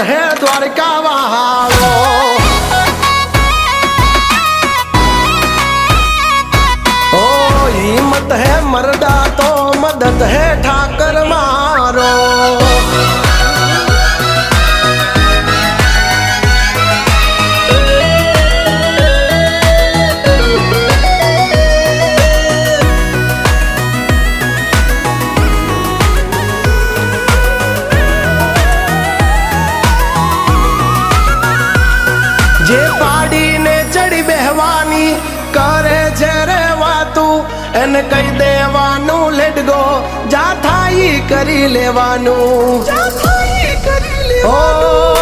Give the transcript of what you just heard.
હે દ્વારકા વાળો ઓ હિંમત હે મરડા તો મદદ હે ઠાકર મારો જે પાડીને ચડી બેહવાની કરે છે રે વાતું એને કહી દેવાનું લેટ ગો જા થાઈ કરી લેવાનું ઓ